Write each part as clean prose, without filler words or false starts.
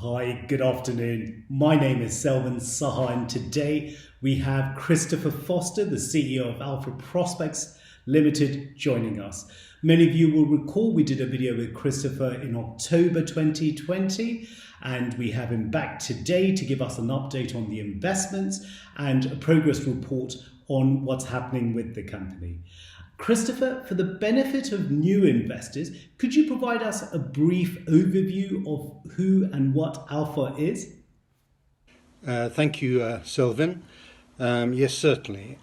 Hi, good afternoon. My name is Selvan Saha, and today we have Christopher Foster, the CEO of Alpha Prospects Limited, joining us. Many of you will recall we did a video with Christopher in October 2020, and we have him back today to give us an update on the investments and a progress report on what's happening with the company. Christopher, for the benefit of new investors, could you provide us a brief overview of who and what Alpha is? Thank you, Selvan. Yes, certainly.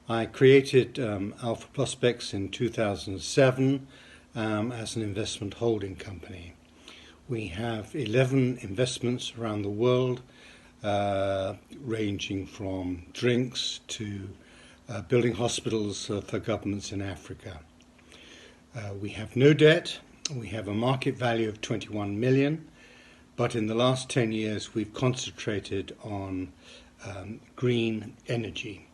I created Alpha Prospects in 2007 as an investment holding company. We have 11 investments around the world, ranging from drinks to building hospitals for governments in Africa. We have no debt. We have a market value of 21 million, but in the last 10 years we've concentrated on green energy,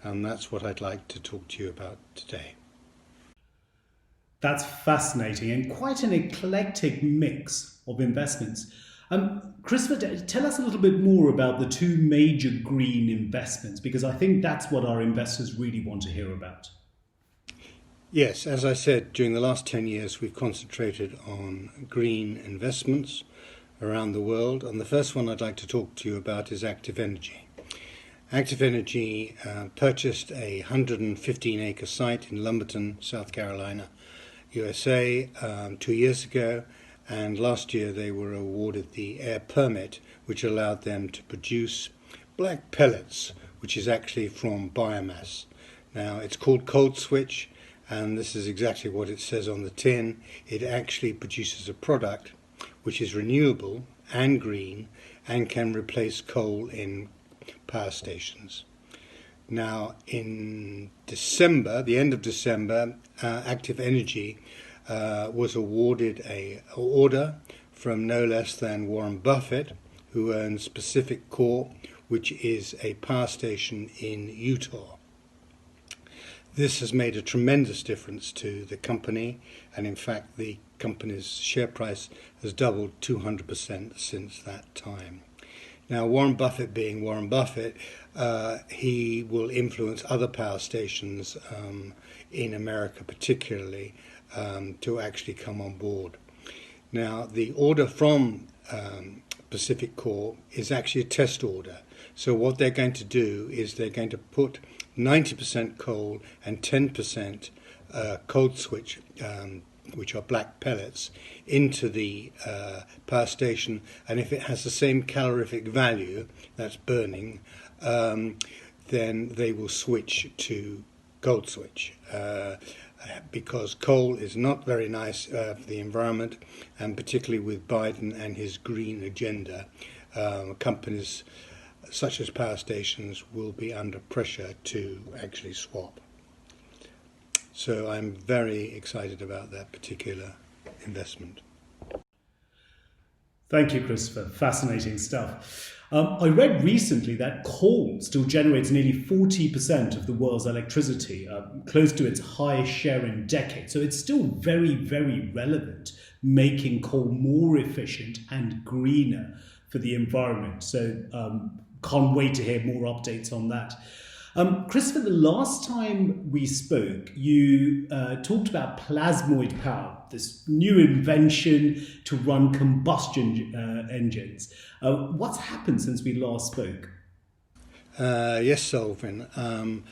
and that's what I'd like to talk to you about today. That's fascinating and quite an eclectic mix of investments. Christopher, tell us a little bit more about the two major green investments, because I think that's what our investors really want to hear about. Yes, as I said, during the last 10 years we've concentrated on green investments around the world, and the first one I'd like to talk to you about is Active Energy. Active Energy purchased a 115-acre site in Lumberton, South Carolina, USA 2 years ago, and last year they were awarded the air permit, which allowed them to produce black pellets, which is actually from biomass. Now, it's called Cold Switch, and this is exactly what it says on the tin. It actually produces a product which is renewable and green and can replace coal in power stations. Now, in December, the end of December, Active Energy was awarded an order from no less than Warren Buffett, who owns Pacific Core, which is a power station in Utah. This has made a tremendous difference to the company, and in fact the company's share price has doubled 200% since that time. Now, Warren Buffett being Warren Buffett, he will influence other power stations in America particularly to actually come on board. Now, the order from Pacific Core is actually a test order. So what they're going to do is they're going to put 90% coal and 10% cold switch, which are black pellets, into the power station, and if it has the same calorific value, that's burning, then they will switch to cold switch, because coal is not very nice for the environment, and particularly with Biden and his green agenda, companies such as power stations will be under pressure to actually swap. So I'm very excited about that particular investment. Thank you, Christopher. Fascinating stuff. I read recently that coal still generates nearly 40% of the world's electricity, close to its highest share in decades. So it's still very, very relevant, making coal more efficient and greener for the environment. So can't wait to hear more updates on that. Christopher, the last time we spoke, you talked about plasmoid power, this new invention to run combustion engines. What's happened since we last spoke? Yes, Selvan.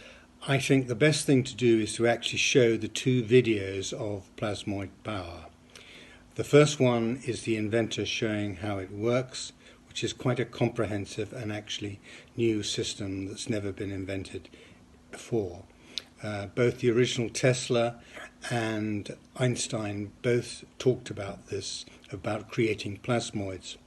I think the best thing to do is to actually show the two videos of plasmoid power. The first one is the inventor showing how it works, which is quite a comprehensive and actually new system that's never been invented before. Both the original Tesla and Einstein both talked about this, about creating plasmoids,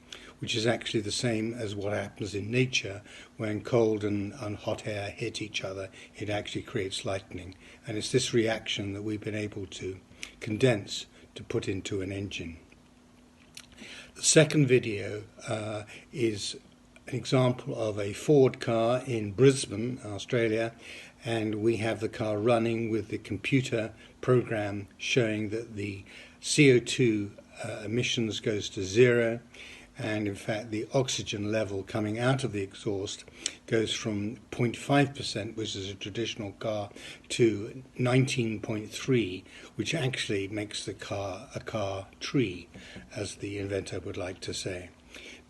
which is actually the same as what happens in nature when cold and hot air hit each other. It actually creates lightning, and it's this reaction that we've been able to condense to put into an engine. The second video is an example of a Ford car in Brisbane, Australia, and we have the car running with the computer program showing that the CO2 emissions goes to zero, and in fact the oxygen level coming out of the exhaust goes from 0.5%, which is a traditional car, to 19.3, which actually makes the car a car tree, as the inventor would like to say.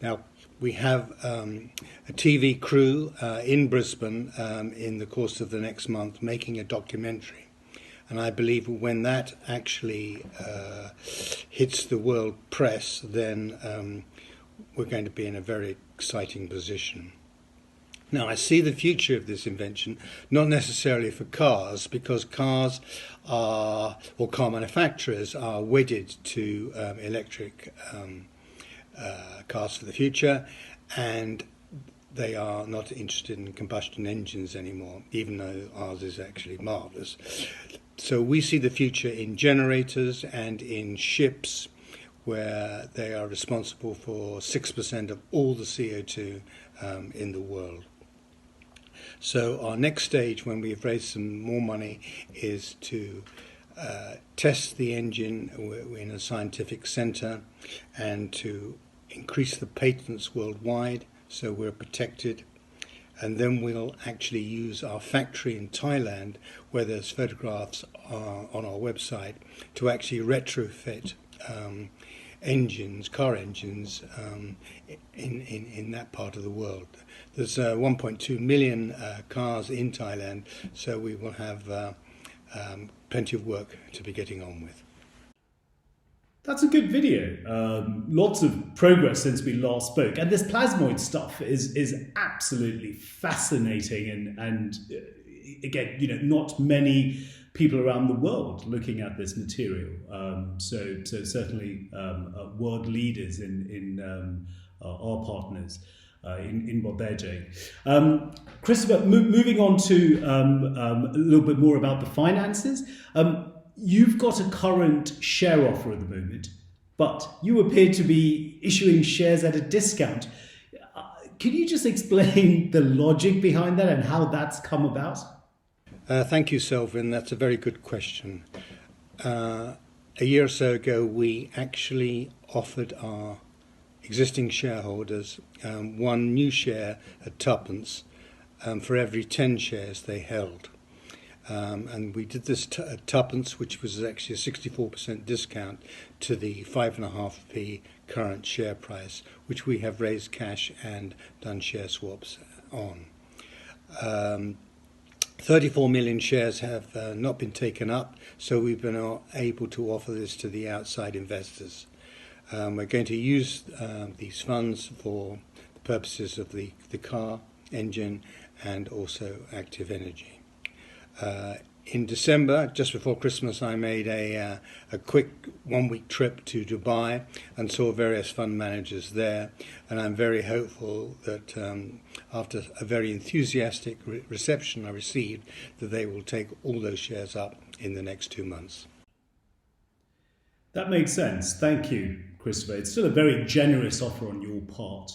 Now, we have a TV crew in Brisbane in the course of the next month making a documentary. And I believe when that actually hits the world press, then we're going to be in a very exciting position. Now, I see the future of this invention, not necessarily for cars, because cars are, or car manufacturers are wedded to electric cars for the future, and they are not interested in combustion engines anymore, even though ours is actually marvellous. So we see the future in generators and in ships, where they are responsible for 6% of all the CO2 in the world. So our next stage, when we've raised some more money, is to test the engine in a scientific centre and to increase the patents worldwide so we're protected. And then we'll actually use our factory in Thailand, where there's photographs on our website, to actually retrofit car engines in that part of the world. There's 1.2 million cars in Thailand, so we will have plenty of work to be getting on with. That's a good video. Lots of progress since we last spoke, and this plasmoid stuff is absolutely fascinating. And again, not many people around the world looking at this material. So certainly world leaders in our partners in what they're doing. Christopher, moving on to a little bit more about the finances. You've got a current share offer at the moment, but you appear to be issuing shares at a discount. Can you just explain the logic behind that and how that's come about? Thank you, Selvin. That's a very good question. A year or so ago, we actually offered our existing shareholders one new share at twopence for every 10 shares they held. And we did this at twopence, which was actually a 64% discount to the 5.5p current share price, which we have raised cash and done share swaps on. 34 million shares have not been taken up, so we've been able to offer this to the outside investors. We're going to use these funds for the purposes of the car engine and also Active Energy. In December, just before Christmas, I made a quick one-week trip to Dubai and saw various fund managers there, and I'm very hopeful that after a very enthusiastic reception I received, that they will take all those shares up in the next 2 months. That makes sense. Thank you, Christopher. It's still a very generous offer on your part.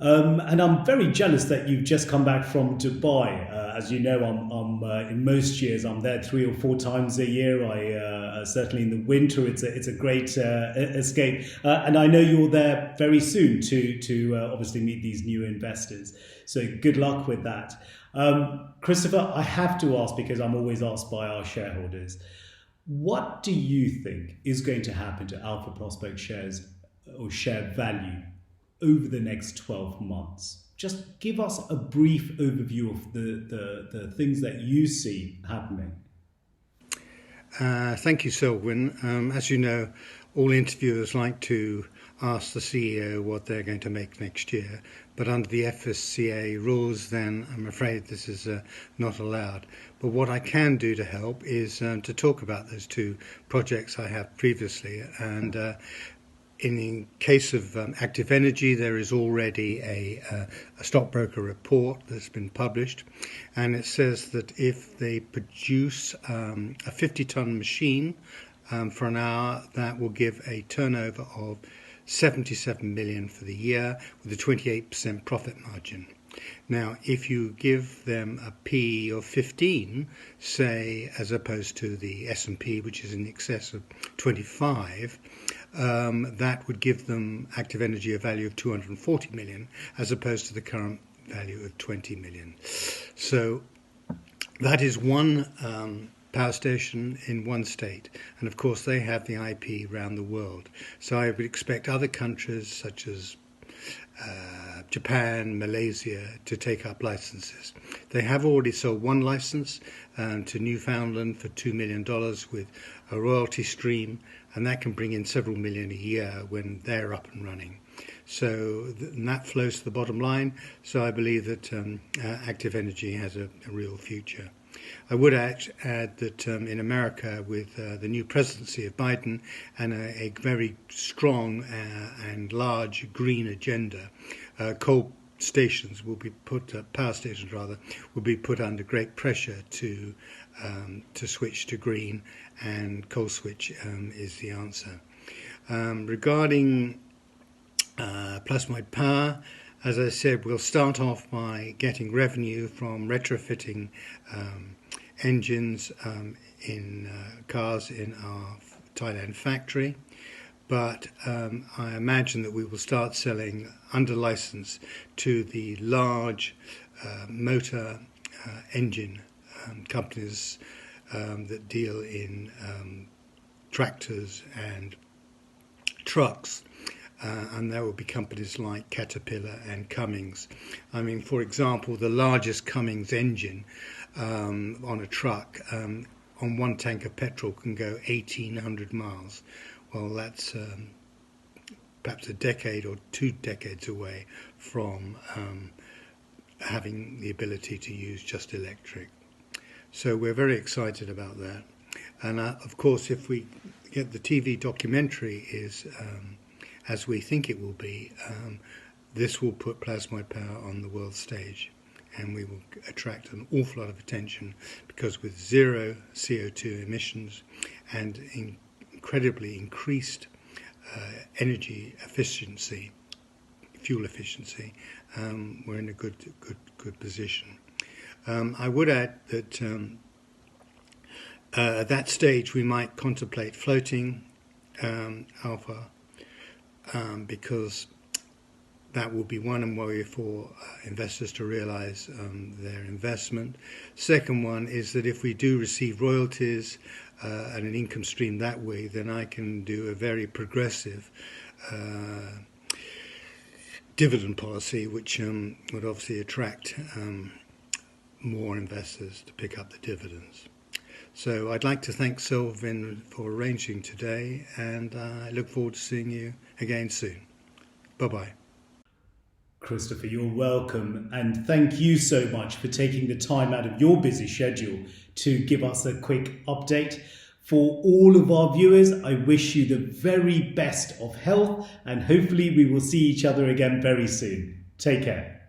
And I'm very jealous that you've just come back from Dubai. As you know, I'm in most years I'm there 3 or 4 times a year. I certainly in the winter it's a great escape. And I know you're there very soon to obviously meet these new investors. So good luck with that. Christopher, I have to ask, because I'm always asked by our shareholders, what do you think is going to happen to Alpha Prospect shares or share value over the next 12 months? Just give us a brief overview of the things that you see happening. Thank you, Selwyn. As you know, all interviewers like to ask the CEO what they're going to make next year, but under the FSCA rules, then I'm afraid this is not allowed. But what I can do to help is to talk about those 2 projects I have previously. And in the case of Active Energy, there is already a stockbroker report that's been published, and it says that if they produce a 50-ton machine for an hour, that will give a turnover of 77 million for the year with a 28% profit margin. Now, if you give them a P of 15, say, as opposed to the S&P, which is in excess of 25, that would give them Active Energy a value of 240 million as opposed to the current value of 20 million. So that is one power station in one state, and of course they have the IP around the world. So I would expect other countries such as Japan, Malaysia to take up licenses. They have already sold one license to Newfoundland for $2 million with a royalty stream, and that can bring in several million a year when they're up and running. So and that flows to the bottom line. So I believe that Active Energy has a real future. I would add that in America, with the new presidency of Biden and a very strong and large green agenda, coal stations will be put, power stations rather, will be put under great pressure to switch to green, and coal switch is the answer. Regarding plasmoid power, as I said, we'll start off by getting revenue from retrofitting engines in cars in our Thailand factory. But I imagine that we will start selling under license to the large motor engine companies that deal in tractors and trucks. And there will be companies like Caterpillar and Cummins. I mean, for example, the largest Cummins engine on a truck on one tank of petrol can go 1,800 miles. Well, that's perhaps a decade or 2 decades away from having the ability to use just electric. So we're very excited about that. And of course, if we get the TV documentary is as we think it will be, this will put plasmoid power on the world stage, and we will attract an awful lot of attention, because with zero CO2 emissions and incredibly increased energy efficiency, fuel efficiency, we're in a good position. I would add that at that stage we might contemplate floating alpha, because that will be one way for investors to realise their investment. Second one is that if we do receive royalties and an income stream that way, then I can do a very progressive dividend policy, which would obviously attract more investors to pick up the dividends. So I'd like to thank Sylvain for arranging today, and I look forward to seeing you again soon. Bye-bye. Christopher, you're welcome, and thank you so much for taking the time out of your busy schedule to give us a quick update. For all of our viewers, I wish you the very best of health, and hopefully we will see each other again very soon. Take care.